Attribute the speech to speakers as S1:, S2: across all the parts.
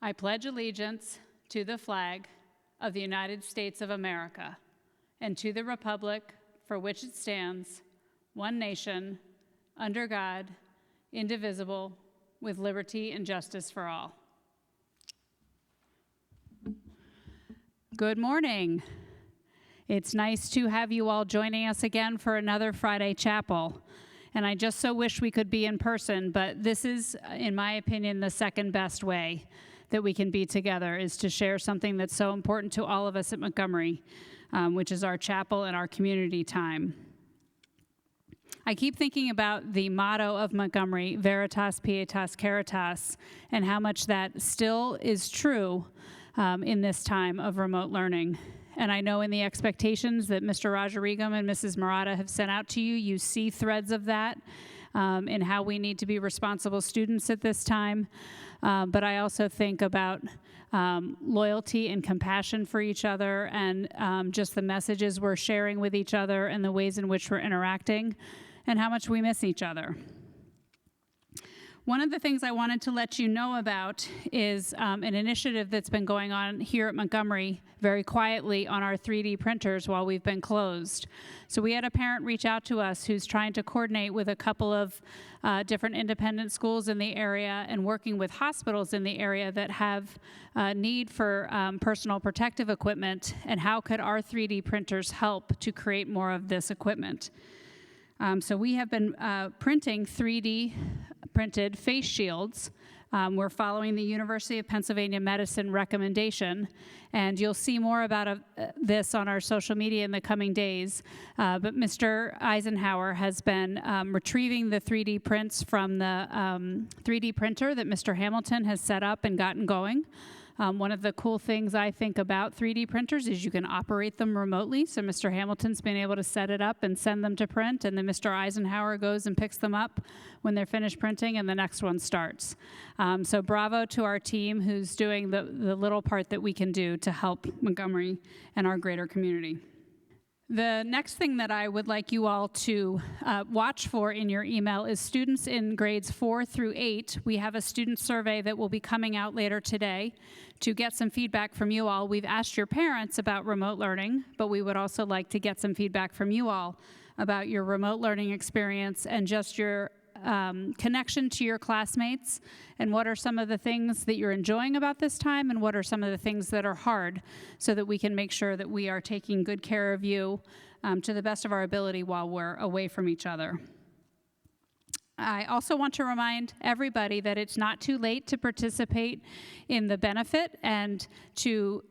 S1: I pledge allegiance to the flag of the United States of America and to the republic for which it stands, one nation, under God, indivisible, with liberty and justice for all. Good morning. It's nice to have you all joining us again for another Friday chapel. And I just so wish we could be in person, but this is, in my opinion, the second best way that we can be together, is to share something that's so important to all of us at Montgomery, which is our chapel and our community time. I keep thinking about the motto of Montgomery, Veritas, Pietas, Caritas, and how much that still is true in this time of remote learning. And I know in the expectations that Mr. Rajarigam and Mrs. Murata have sent out to you, you see threads of that in how we need to be responsible students at this time. But I also think about loyalty and compassion for each other, and just the messages we're sharing with each other and the ways in which we're interacting and how much we miss each other. One of the things I wanted to let you know about is an initiative that's been going on here at Montgomery very quietly on our 3D printers while we've been closed. So we had a parent reach out to us who's trying to coordinate with a couple of different independent schools in the area and working with hospitals in the area that have need for personal protective equipment, and how could our 3D printers help to create more of this equipment. So we have been printing 3D printed face shields. We're following the University of Pennsylvania Medicine recommendation, and you'll see more about this on our social media in the coming days. But Mr. Eisenhower has been retrieving the 3D prints from the 3D printer that Mr. Hamilton has set up and gotten going. One of the cool things I think about 3D printers is you can operate them remotely. So Mr. Hamilton's been able to set it up and send them to print, and then Mr. Eisenhower goes and picks them up when they're finished printing, and the next one starts. So bravo to our team who's doing the little part that we can do to help Montgomery and our greater community. The next thing that I would like you all to watch for in your email is students in grades 4 through 8. We have a student survey that will be coming out later today to get some feedback from you all. We've asked your parents about remote learning, but we would also like to get some feedback from you all about your remote learning experience and just your connection to your classmates, and what are some of the things that you're enjoying about this time, and what are some of the things that are hard, so that we can make sure that we are taking good care of you to the best of our ability while we're away from each other. I also want to remind everybody that it's not too late to participate in the benefit and to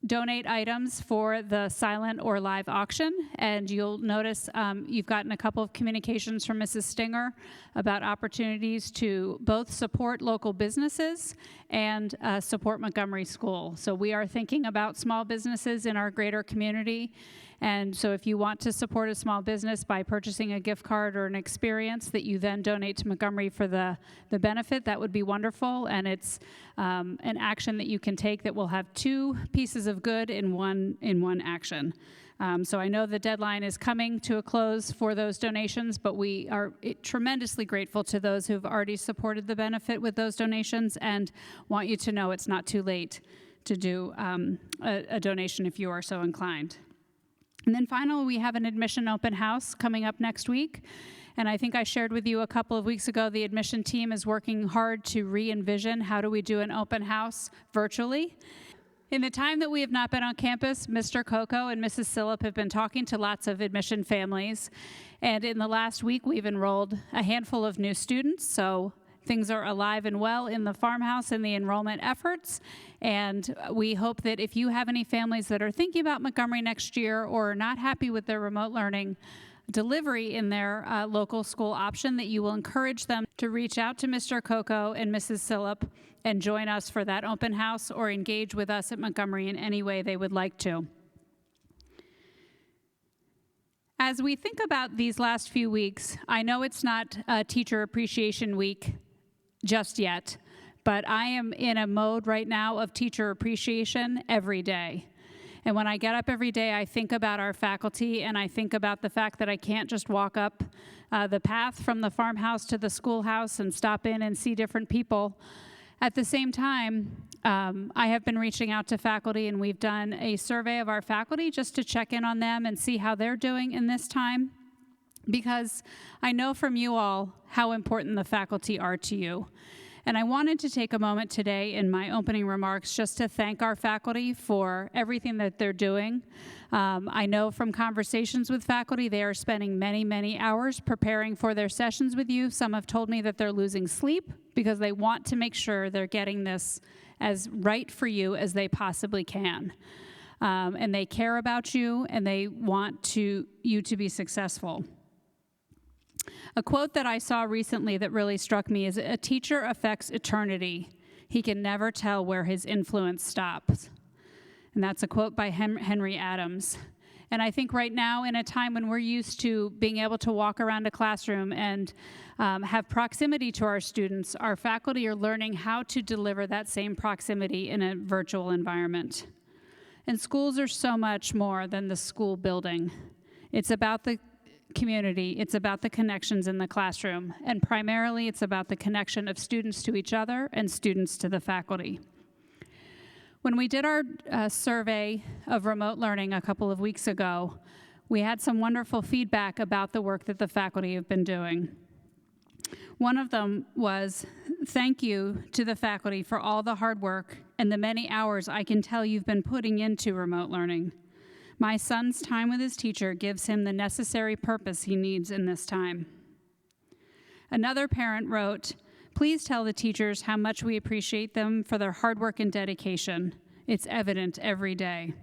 S1: donate items for the silent or live auction. And you'll notice you've gotten a couple of communications from Mrs. Stinger about opportunities to both support local businesses and support Montgomery School. So we are thinking about small businesses in our greater community. And so if you want to support a small business by purchasing a gift card or an experience that you then donate to Montgomery for the benefit, that would be wonderful. And it's an action that you can take that will have two pieces of good in one action. So I know the deadline is coming to a close for those donations, but we are tremendously grateful to those who've already supported the benefit with those donations, and want you to know it's not too late to do a donation if you are so inclined. And then finally, we have an admission open house coming up next week. And I think I shared with you a couple of weeks ago, the admission team is working hard to re-envision how do we do an open house virtually. In the time that we have not been on campus, Mr. Coco and Mrs. Sillip have been talking to lots of admission families. And in the last week, we've enrolled a handful of new students. So things are alive and well in the farmhouse and the enrollment efforts. And we hope that if you have any families that are thinking about Montgomery next year or are not happy with their remote learning delivery in their local school option, that you will encourage them to reach out to Mr. Coco and Mrs. Sillip and join us for that open house, or engage with us at Montgomery in any way they would like to. As we think about these last few weeks, I know it's not Teacher Appreciation Week just yet, but I am in a mode right now of teacher appreciation every day. And when I get up every day, I think about our faculty, and I think about the fact that I can't just walk up the path from the farmhouse to the schoolhouse and stop in and see different people. At the same time, I have been reaching out to faculty, and we've done a survey of our faculty just to check in on them and see how they're doing in this time, because I know from you all how important the faculty are to you. And I wanted to take a moment today in my opening remarks just to thank our faculty for everything that they're doing. I know from conversations with faculty, they are spending many, many hours preparing for their sessions with you. Some have told me that they're losing sleep because they want to make sure they're getting this as right for you as they possibly can. And they care about you, and they want you to be successful. A quote that I saw recently that really struck me is, "A teacher affects eternity. He can never tell where his influence stops." And that's a quote by Henry Adams. And I think right now, in a time when we're used to being able to walk around a classroom and have proximity to our students, our faculty are learning how to deliver that same proximity in a virtual environment. And schools are so much more than the school building. It's about the community, it's about the connections in the classroom, and primarily it's about the connection of students to each other and students to the faculty. When we did our survey of remote learning a couple of weeks ago, we had some wonderful feedback about the work that the faculty have been doing. One of them was, "Thank you to the faculty for all the hard work and the many hours I can tell you've been putting into remote learning. My son's time with his teacher gives him the necessary purpose he needs in this time." Another parent wrote, "Please tell the teachers how much we appreciate them for their hard work and dedication. It's evident every day."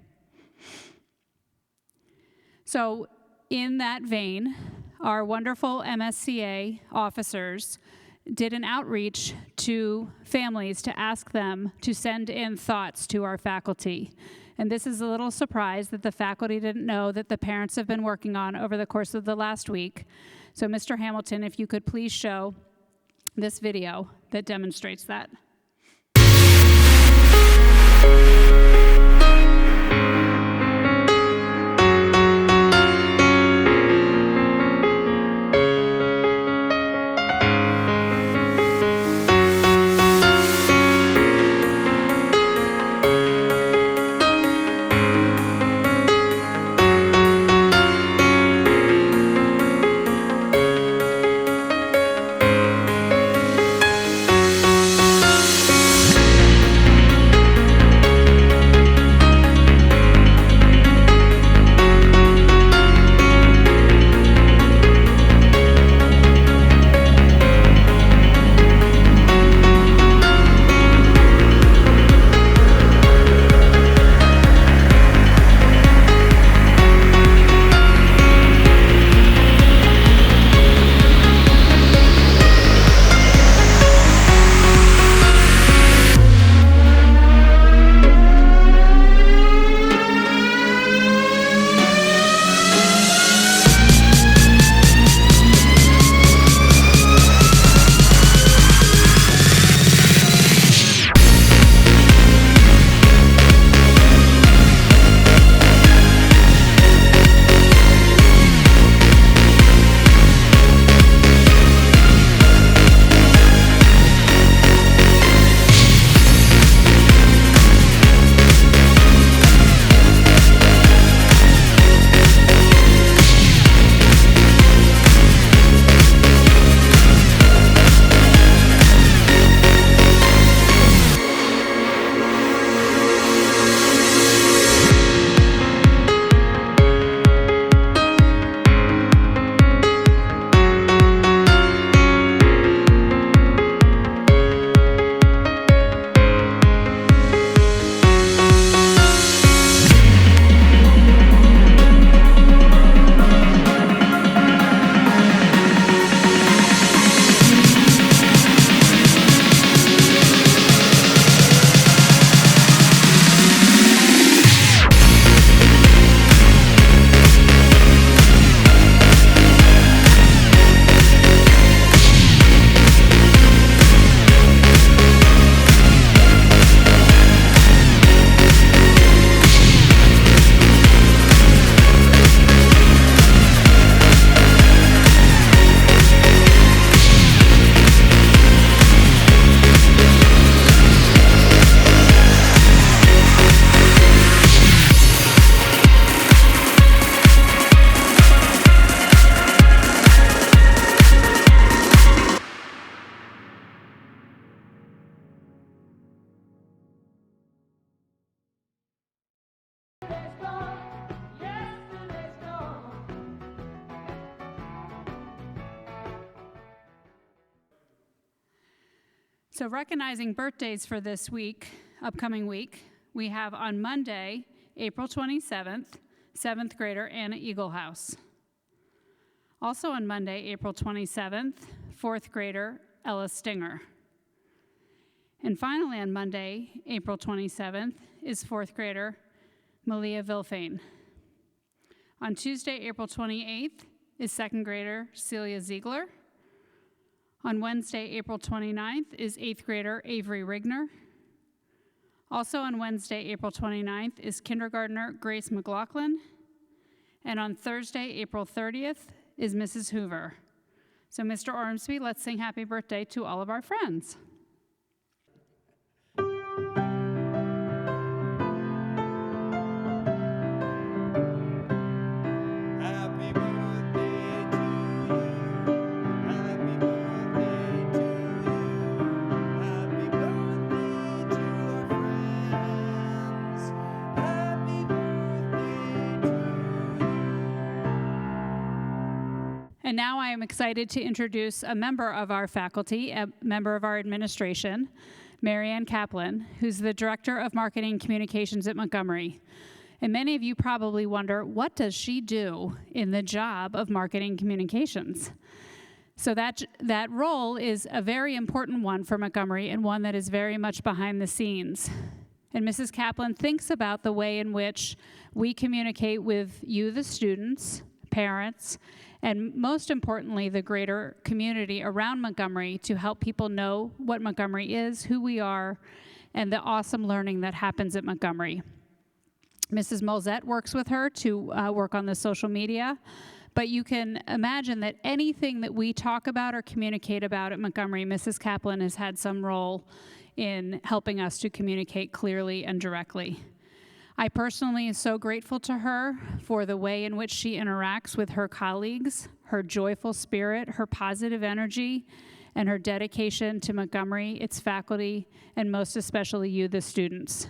S1: So in that vein, our wonderful MSCA officers did an outreach to families to ask them to send in thoughts to our faculty. And this is a little surprise that the faculty didn't know that the parents have been working on over the course of the last week. So Mr. Hamilton, if you could please show this video that demonstrates that. So recognizing birthdays for this week, upcoming week, we have on Monday, April 27th, 7th grader Anna Eaglehouse. Also on Monday, April 27th, 4th grader Ella Stinger. And finally on Monday, April 27th, is 4th grader Malia Vilfane. On Tuesday, April 28th, is 2nd grader Celia Ziegler. On Wednesday, April 29th, is 8th grader Avery Rigner. Also on Wednesday, April 29th, is kindergartner Grace McLaughlin. And on Thursday, April 30th, is Mrs. Hoover. So Mr. Ormsby, let's sing happy birthday to all of our friends. And now I am excited to introduce a member of our faculty, a member of our administration, Marianne Kaplan, who's the Director of Marketing Communications at Montgomery. And many of you probably wonder, what does she do in the job of marketing communications? So that role is a very important one for Montgomery and one that is very much behind the scenes. And Mrs. Kaplan thinks about the way in which we communicate with you, the students, parents, and most importantly, the greater community around Montgomery to help people know what Montgomery is, who we are, and the awesome learning that happens at Montgomery. Mrs. Molzette works with her to work on the social media, but you can imagine that anything that we talk about or communicate about at Montgomery, Mrs. Kaplan has had some role in helping us to communicate clearly and directly. I personally am so grateful to her for the way in which she interacts with her colleagues, her joyful spirit, her positive energy, and her dedication to Montgomery, its faculty, and most especially you, the students.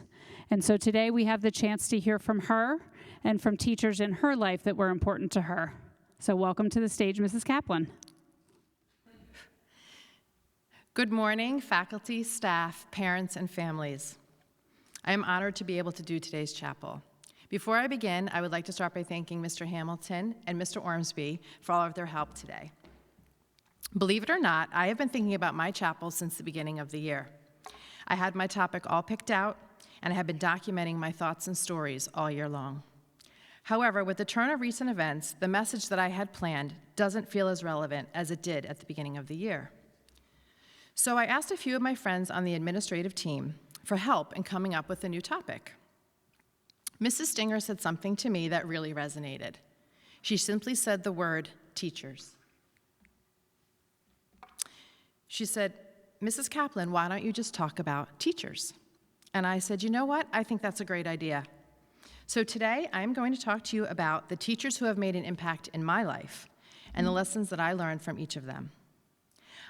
S1: And so today we have the chance to hear from her and from teachers in her life that were important to her. So welcome to the stage, Mrs. Kaplan.
S2: Good morning, faculty, staff, parents, and families. I am honored to be able to do today's chapel. Before I begin, I would like to start by thanking Mr. Hamilton and Mr. Ormsby for all of their help today. Believe it or not, I have been thinking about my chapel since the beginning of the year. I had my topic all picked out, and I have been documenting my thoughts and stories all year long. However, with the turn of recent events, the message that I had planned doesn't feel as relevant as it did at the beginning of the year. So I asked a few of my friends on the administrative team for help in coming up with a new topic. Mrs. Stinger said something to me that really resonated. She simply said the word teachers. She said, Mrs. Kaplan, why don't you just talk about teachers? And I said, you know what? I think that's a great idea. So today, I'm going to talk to you about the teachers who have made an impact in my life and the lessons that I learned from each of them.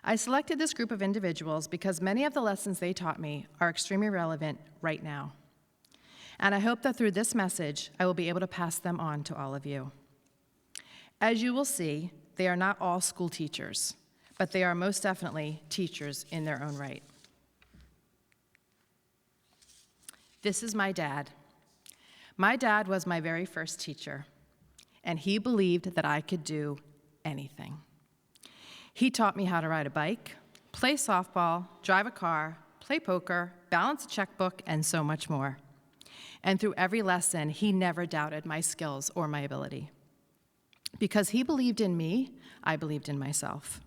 S2: I selected this group of individuals because many of the lessons they taught me are extremely relevant right now. And I hope that through this message, I will be able to pass them on to all of you. As you will see, they are not all school teachers, but they are most definitely teachers in their own right. This is my dad. My dad was my very first teacher, and he believed that I could do anything. He taught me how to ride a bike, play softball, drive a car, play poker, balance a checkbook, and so much more. And through every lesson, he never doubted my skills or my ability. Because he believed in me, I believed in myself.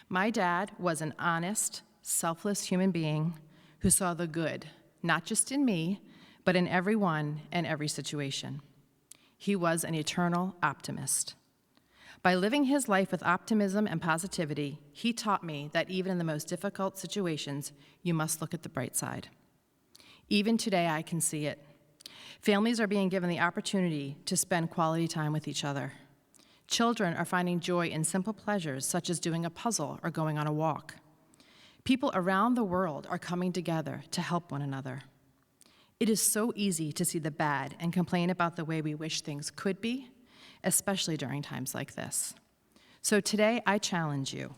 S2: My dad was an honest, selfless human being who saw the good, not just in me, but in everyone and every situation. He was an eternal optimist. By living his life with optimism and positivity, he taught me that even in the most difficult situations, you must look at the bright side. Even today, I can see it. Families are being given the opportunity to spend quality time with each other. Children are finding joy in simple pleasures, such as doing a puzzle or going on a walk. People around the world are coming together to help one another. It is so easy to see the bad and complain about the way we wish things could be, especially during times like this. So today, I challenge you.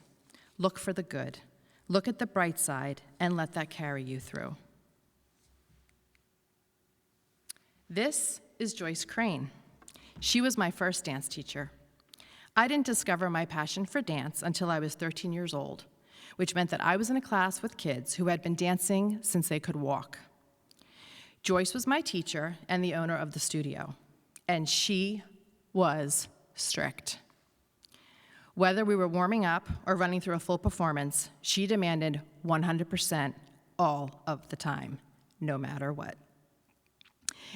S2: Look for the good. Look at the bright side and let that carry you through. This is Joyce Crane. She was my first dance teacher. I didn't discover my passion for dance until I was 13 years old, which meant that I was in a class with kids who had been dancing since they could walk. Joyce was my teacher and the owner of the studio, and she was strict. Whether we were warming up or running through a full performance, she demanded 100% all of the time, no matter what.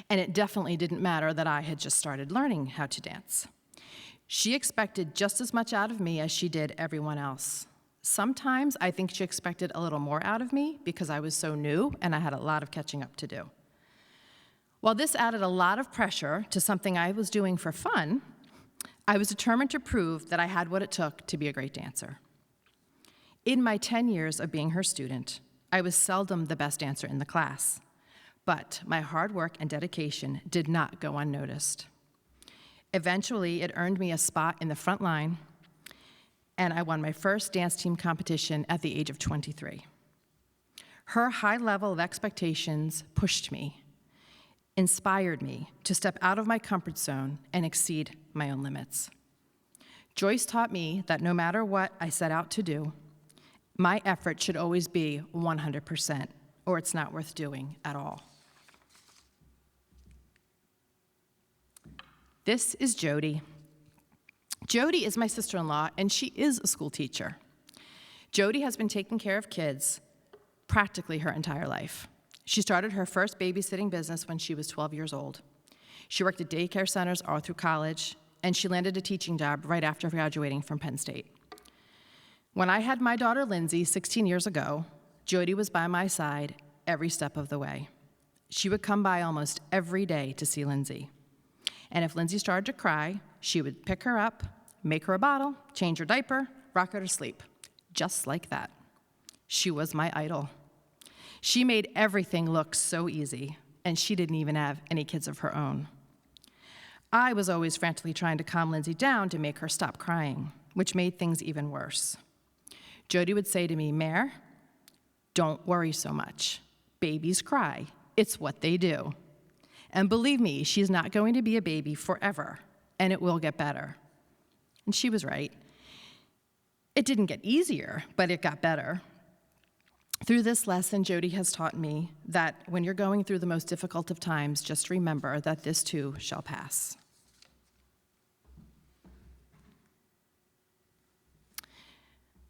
S2: And it definitely didn't matter that I had just started learning how to dance. She expected just as much out of me as she did everyone else. Sometimes I think she expected a little more out of me because I was so new and I had a lot of catching up to do. While this added a lot of pressure to something I was doing for fun, I was determined to prove that I had what it took to be a great dancer. In my 10 years of being her student, I was seldom the best dancer in the class, but my hard work and dedication did not go unnoticed. Eventually, it earned me a spot in the front line, and I won my first dance team competition at the age of 23. Her high level of expectations pushed me, inspired me to step out of my comfort zone and exceed my own limits. Joyce taught me that no matter what I set out to do, my effort should always be 100%, or it's not worth doing at all. This is Jody. Jody is my sister-in-law, and she is a school teacher. Jody has been taking care of kids practically her entire life. She started her first babysitting business when she was 12 years old. She worked at daycare centers all through college, and she landed a teaching job right after graduating from Penn State. When I had my daughter Lindsay 16 years ago, Jody was by my side every step of the way. She would come by almost every day to see Lindsay. And if Lindsay started to cry, she would pick her up, make her a bottle, change her diaper, rock her to sleep, just like that. She was my idol. She made everything look so easy, and she didn't even have any kids of her own. I was always frantically trying to calm Lindsay down to make her stop crying, which made things even worse. Jody would say to me, "Mare, don't worry so much. Babies cry. It's what they do. And believe me, she's not going to be a baby forever, and it will get better." And she was right. It didn't get easier, but it got better. Through this lesson, Jody has taught me that when you're going through the most difficult of times, just remember that this too shall pass.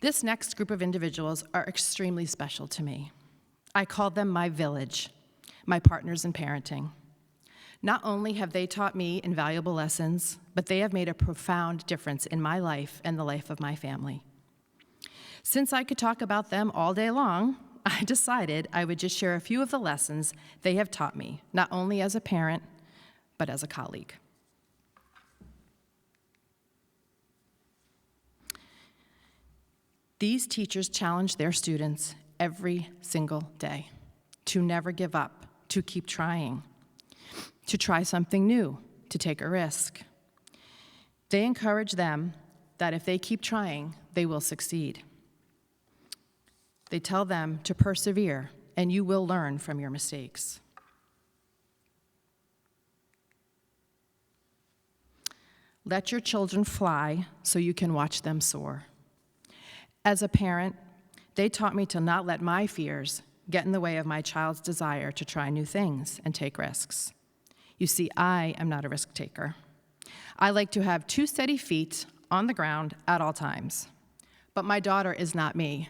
S2: This next group of individuals are extremely special to me. I call them my village, my partners in parenting. Not only have they taught me invaluable lessons, but they have made a profound difference in my life and the life of my family. Since I could talk about them all day long, I decided I would just share a few of the lessons they have taught me, not only as a parent, but as a colleague. These teachers challenge their students every single day to never give up, to keep trying, to try something new, to take a risk. They encourage them that if they keep trying, they will succeed. They tell them to persevere, and you will learn from your mistakes. Let your children fly so you can watch them soar. As a parent, they taught me to not let my fears get in the way of my child's desire to try new things and take risks. You see, I am not a risk taker. I like to have 2 steady feet on the ground at all times. But my daughter is not me.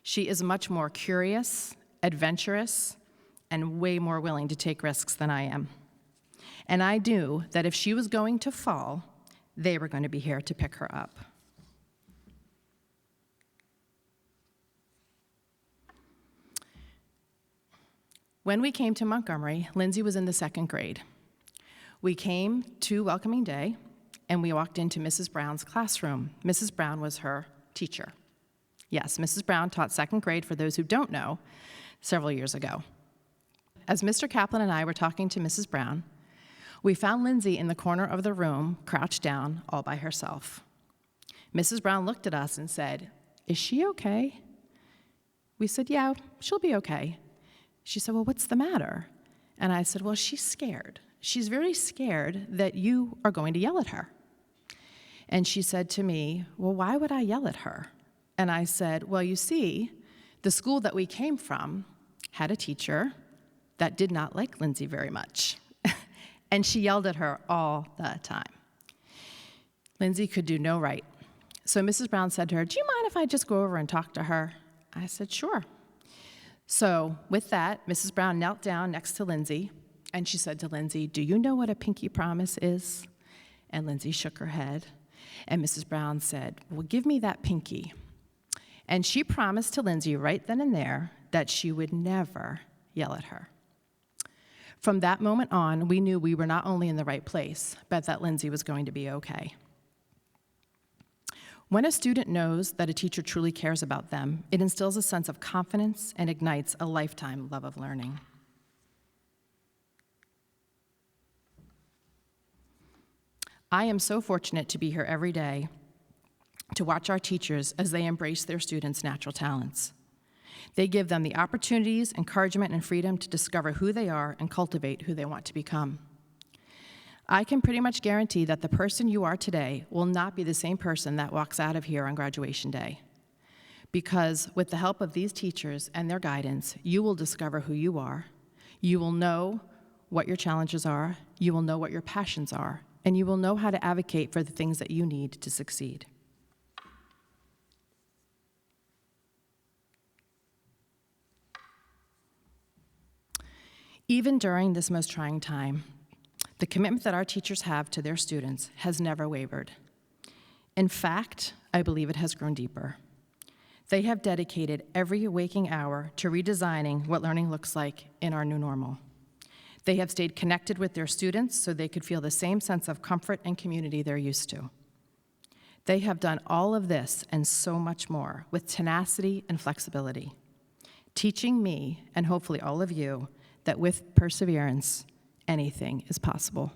S2: She is much more curious, adventurous, and way more willing to take risks than I am. And I knew that if she was going to fall, they were going to be here to pick her up. When we came to Montgomery, Lindsay was in the 2nd grade. We came to welcoming day, and we walked into Mrs. Brown's classroom. Mrs. Brown was her teacher. Yes, Mrs. Brown taught 2nd grade, for those who don't know, several years ago. As Mr. Kaplan and I were talking to Mrs. Brown, we found Lindsay in the corner of the room, crouched down, all by herself. Mrs. Brown looked at us and said, "Is she okay?" We said, yeah, she'll be okay. She said, well, what's the matter? And I said, well, she's scared. She's very scared that you are going to yell at her. And she said to me, well, why would I yell at her? And I said, well, you see, the school that we came from had a teacher that did not like Lindsay very much. And she yelled at her all the time. Lindsay could do no right. So Mrs. Brown said to her, do you mind if I just go over and talk to her? I said, sure. So with that, Mrs. Brown knelt down next to Lindsay, and she said to Lindsay, do you know what a pinky promise is? And Lindsay shook her head, and Mrs. Brown said, well, give me that pinky. And she promised to Lindsay right then and there that she would never yell at her. From that moment on, we knew we were not only in the right place, but that Lindsay was going to be okay. When a student knows that a teacher truly cares about them, it instills a sense of confidence and ignites a lifetime love of learning. I am so fortunate to be here every day to watch our teachers as they embrace their students' natural talents. They give them the opportunities, encouragement, and freedom to discover who they are and cultivate who they want to become. I can pretty much guarantee that the person you are today will not be the same person that walks out of here on graduation day. Because with the help of these teachers and their guidance, you will discover who you are, you will know what your challenges are, you will know what your passions are, and you will know how to advocate for the things that you need to succeed. Even during this most trying time, the commitment that our teachers have to their students has never wavered. In fact, I believe it has grown deeper. They have dedicated every waking hour to redesigning what learning looks like in our new normal. They have stayed connected with their students so they could feel the same sense of comfort and community they're used to. They have done all of this and so much more with tenacity and flexibility, teaching me, and hopefully all of you, that with perseverance, anything is possible.